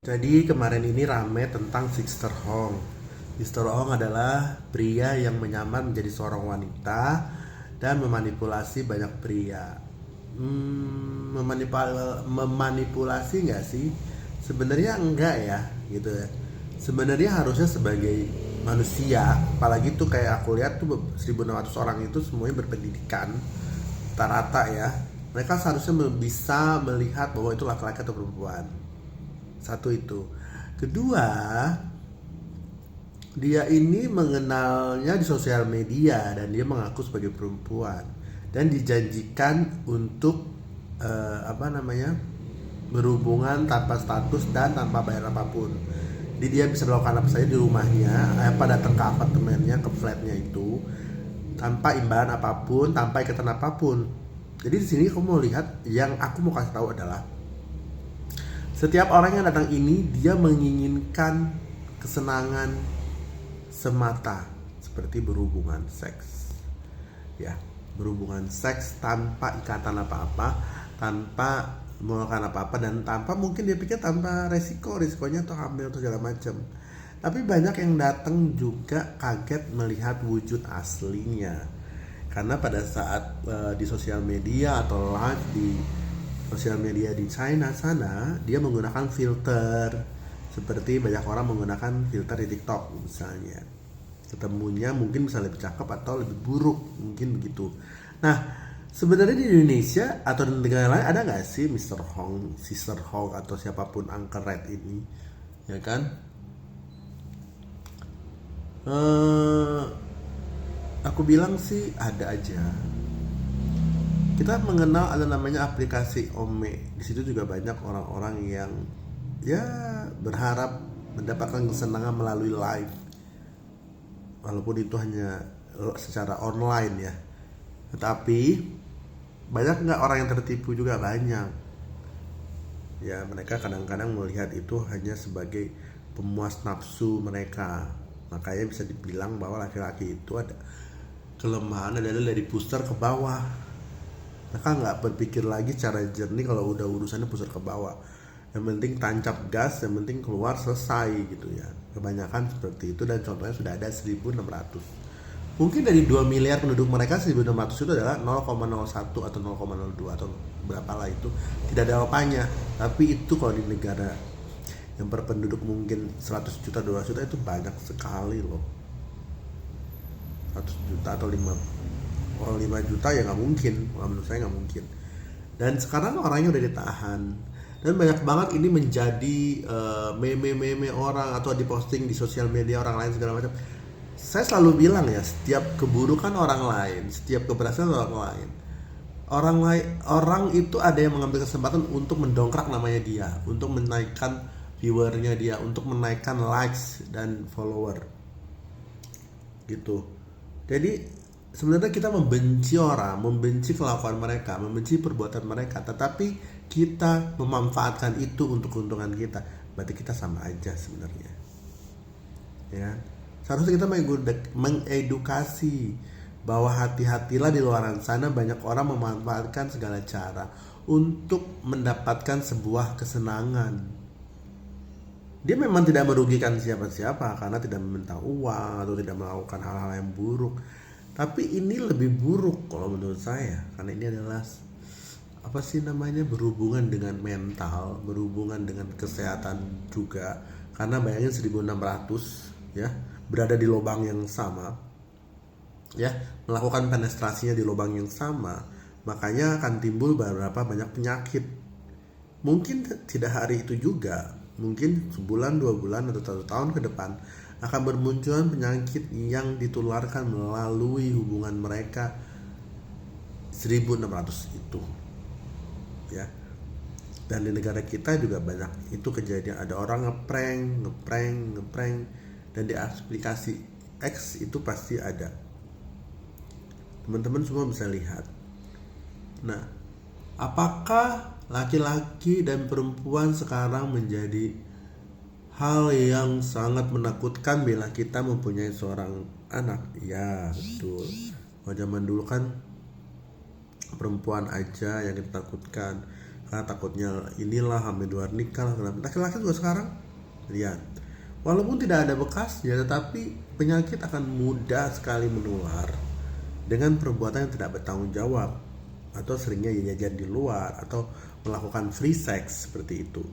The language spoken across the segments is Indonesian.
Jadi kemarin ini rame tentang Sister Hong. Sister Hong adalah pria yang menyamar menjadi seorang wanita dan memanipulasi banyak pria. Memanipulasi nggak sih? Sebenarnya enggak ya, gitu ya. Sebenarnya harusnya sebagai manusia, apalagi tuh kayak aku lihat tuh 1.600 orang itu semuanya berpendidikan, rata-rata ya. Mereka seharusnya bisa melihat bahwa itu laki-laki atau perempuan. Satu itu. Kedua, dia ini mengenalnya di sosial media dan dia mengaku sebagai perempuan dan dijanjikan untuk berhubungan tanpa status dan tanpa bayar apapun. Jadi dia bisa melakukan apa saja di rumahnya, datang ke apartemennya, ke flatnya itu tanpa imbalan apapun, tanpa ikatan apapun. Jadi di sini kamu mau lihat, yang aku mau kasih tahu adalah setiap orang yang datang ini dia menginginkan kesenangan semata, seperti berhubungan seks. Ya, berhubungan seks tanpa ikatan apa-apa, tanpa melakukan apa-apa, dan tanpa, mungkin dia pikir tanpa resikonya atau hamil atau segala macam. Tapi banyak yang datang juga kaget melihat wujud aslinya. Karena pada saat di sosial media atau live di sosial media di China sana, dia menggunakan filter seperti banyak orang menggunakan filter di TikTok misalnya. Ketemunya mungkin bisa lebih cakep atau lebih buruk, mungkin begitu. Nah, sebenarnya di Indonesia atau di negara lain ada nggak sih Mr. Hong, Sister Hong atau siapapun Uncle Red ini, ya kan? Eh, aku bilang sih ada aja. Kita mengenal ada namanya aplikasi Ome. Di situ juga banyak orang-orang yang ya berharap mendapatkan kesenangan melalui live, walaupun itu hanya secara online ya. Tetapi banyak nggak orang yang tertipu? Juga banyak. Ya, mereka kadang-kadang melihat itu hanya sebagai pemuas nafsu mereka. Makanya bisa dibilang bahwa laki-laki itu ada kelemahan adalah dari pusar ke bawah. Mereka nggak berpikir lagi secara jernih kalau udah urusannya pusar ke bawah. Yang penting tancap gas, yang penting keluar selesai gitu ya. Kebanyakan seperti itu, dan contohnya sudah ada 1.600. Mungkin dari 2 miliar penduduk mereka, 1.600 itu adalah 0,01 atau 0,02 atau berapa lah itu. Tidak ada apa-apanya. Tapi itu kalau di negara yang berpenduduk mungkin 100 juta, 200 juta, itu banyak sekali loh. 100 juta atau 5 juta ya nggak mungkin, menurut saya nggak mungkin. Dan sekarang orangnya udah ditahan, dan banyak banget ini menjadi meme orang atau diposting di sosial media orang lain segala macam. Saya selalu bilang ya, setiap keburukan orang lain, setiap keberhasilan orang lain, orang itu ada yang mengambil kesempatan untuk mendongkrak namanya dia, untuk menaikkan viewernya dia, untuk menaikkan likes dan follower gitu. Jadi sebenarnya kita membenci orang, membenci kelakuan mereka, membenci perbuatan mereka, tetapi kita memanfaatkan itu untuk keuntungan kita. Berarti kita sama aja sebenarnya, ya. Seharusnya kita mengedukasi bahwa hati-hatilah, di luar sana banyak orang memanfaatkan segala cara untuk mendapatkan sebuah kesenangan. Dia memang tidak merugikan siapa-siapa karena tidak meminta uang atau tidak melakukan hal-hal yang buruk. Tapi ini lebih buruk kalau menurut saya, karena ini adalah berhubungan dengan mental, berhubungan dengan kesehatan juga. Karena bayangin 1.600 ya, berada di lubang yang sama, ya, melakukan penetrasinya di lubang yang sama, makanya akan timbul beberapa banyak penyakit. Mungkin tidak hari itu juga, mungkin sebulan, 2 bulan, atau 1 tahun ke depan akan bermunculan penyakit yang ditularkan melalui hubungan mereka 1.600 itu, ya. Dan di negara kita juga banyak itu kejadian, ada orang ngeprank, dan di aplikasi X itu pasti ada. Teman-teman semua bisa lihat. Nah, apakah laki-laki dan perempuan sekarang menjadi hal yang sangat menakutkan bila kita mempunyai seorang anak? Ya, betul. Kalau zaman dulu kan perempuan aja yang ditakutkan. karena takutnya inilah hamil luar nikah lah. Laki-laki juga sekarang lihat, walaupun tidak ada bekasnya, tetapi penyakit akan mudah sekali menular dengan perbuatan yang tidak bertanggung jawab, atau seringnya jajan di luar, atau melakukan free sex seperti itu.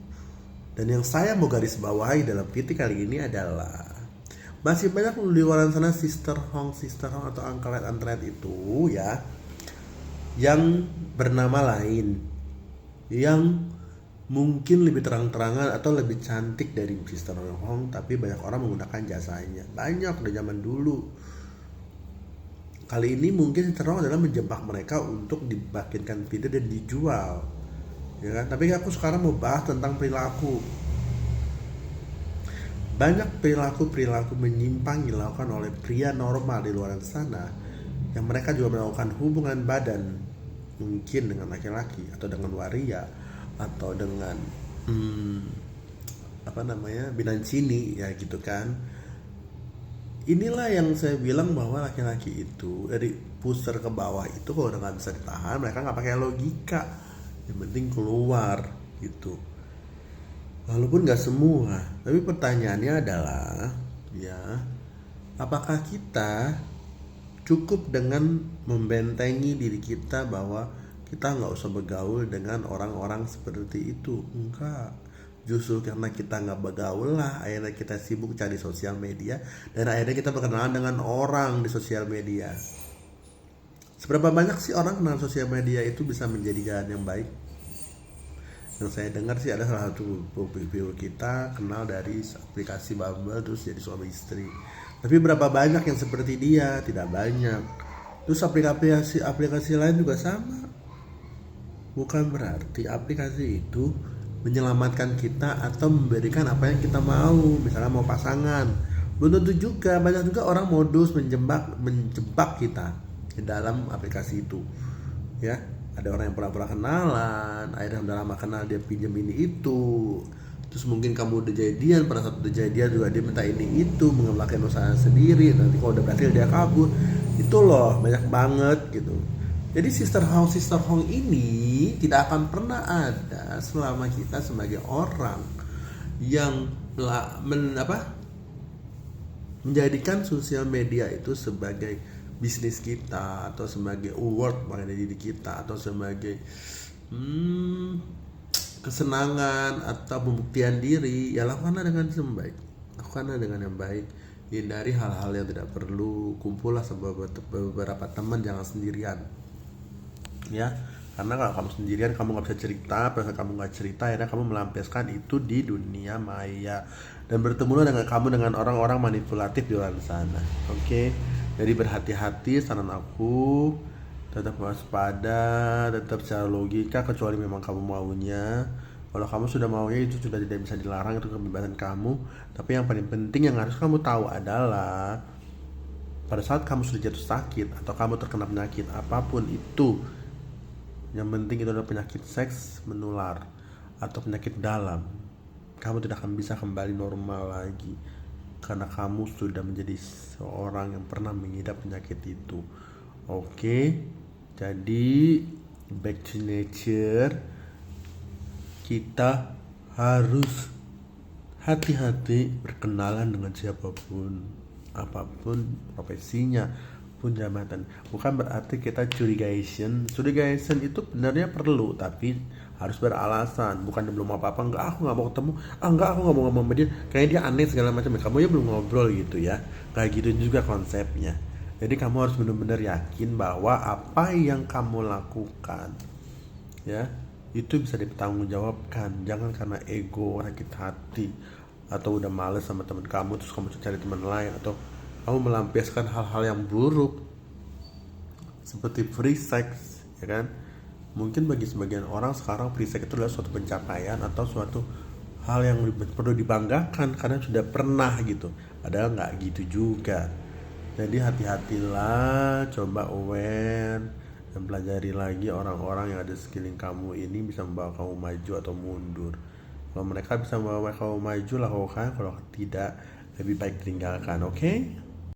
Dan yang saya mau garis bawahi dalam PT kali ini adalah masih banyak di luar sana sister hong atau angkelet itu ya, yang bernama lain, yang mungkin lebih terang-terangan atau lebih cantik dari sister hong, tapi banyak orang menggunakan jasanya. Banyak dari zaman dulu. Kali ini mungkin sister hong adalah menjebak mereka untuk dibikinkan video dan dijual, ya kan? Tapi aku sekarang mau bahas tentang perilaku. Banyak perilaku menyimpang dilakukan oleh pria normal di luar sana, yang mereka juga melakukan hubungan badan mungkin dengan laki-laki atau dengan waria atau dengan binan cini ya gitu kan. Inilah yang saya bilang bahwa laki-laki itu dari pusar ke bawah itu kalau udah nggak bisa ditahan, mereka nggak pakai logika, yang penting keluar gitu. Walaupun nggak semua, tapi pertanyaannya adalah ya, apakah kita cukup dengan membentengi diri kita bahwa kita nggak usah bergaul dengan orang-orang seperti itu? Enggak, justru karena kita nggak bergaul lah akhirnya kita sibuk cari sosial media, dan akhirnya kita berkenalan dengan orang di sosial media. Seberapa banyak sih orang kenal sosial media itu bisa menjadi jalan yang baik? Yang saya dengar sih ada salah satu review kita kenal dari aplikasi Bumble terus jadi suami istri. Tapi berapa banyak yang seperti dia? Tidak banyak. Terus aplikasi lain juga sama. Bukan berarti aplikasi itu menyelamatkan kita atau memberikan apa yang kita mau. Misalnya mau pasangan, belum tentu juga. Banyak juga orang modus menjebak kita di dalam aplikasi itu. Ya, ada orang yang pura-pura kenalan, akhirnya udah lama kenal dia pinjam ini itu. Terus mungkin kamu udah jadian, pada saat udah jadian juga dia minta ini itu, mengembangkan usaha sendiri. Nanti kalau udah berhasil dia kabur. Itu loh, banyak banget gitu. Jadi sister hong ini tidak akan pernah ada selama kita sebagai orang yang menjadikan sosial media itu sebagai bisnis kita, atau sebagai award mengenai diri kita, atau sebagai kesenangan atau pembuktian diri. Ya lakukanlah dengan yang baik, lakukanlah dengan yang baik. Hindari hal-hal yang tidak perlu. Kumpullah sama beberapa teman, jangan sendirian ya, karena kalau kamu sendirian kamu nggak bisa cerita. Pada saat kamu nggak cerita, akhirnya kamu melampiaskan itu di dunia maya dan bertemu dengan orang-orang manipulatif di luar sana. Oke? Jadi berhati-hati, saran aku, tetap waspada, tetap secara logika, kecuali memang kamu maunya. Kalau kamu sudah maunya, itu sudah tidak bisa dilarang, itu kebebasan kamu. Tapi yang paling penting yang harus kamu tahu adalah pada saat kamu sudah jatuh sakit atau kamu terkena penyakit apapun itu, yang penting itu adalah penyakit seks menular atau penyakit dalam, kamu tidak akan bisa kembali normal lagi karena kamu sudah menjadi seorang yang pernah mengidap penyakit itu. Oke, jadi back to nature. Kita harus hati-hati berkenalan dengan siapapun, apapun profesinya pun jabatan. Bukan berarti kita curigation itu benar perlu, tapi harus beralasan. Bukan dia belum apa-apa, enggak aku nggak mau ketemu, enggak aku nggak mau ngomong sama dia, kayaknya dia aneh segala macam. Kamu ya belum ngobrol gitu ya, kayak gitu juga konsepnya. Jadi kamu harus benar-benar yakin bahwa apa yang kamu lakukan ya itu bisa dipertanggungjawabkan. Jangan karena ego, sakit hati, atau udah males sama teman kamu terus kamu cari teman lain, atau kamu melampiaskan hal-hal yang buruk seperti free sex, ya kan? Mungkin bagi sebagian orang sekarang free sex itu adalah suatu pencapaian atau suatu hal yang perlu dibanggakan karena sudah pernah gitu. Padahal nggak gitu juga. Jadi hati-hatilah, coba aware dan pelajari lagi orang-orang yang ada di sekeliling kamu ini bisa membawa kamu maju atau mundur. Kalau mereka bisa membawa kamu maju, lakukan. Kalau tidak, lebih baik tinggalkan. Oke?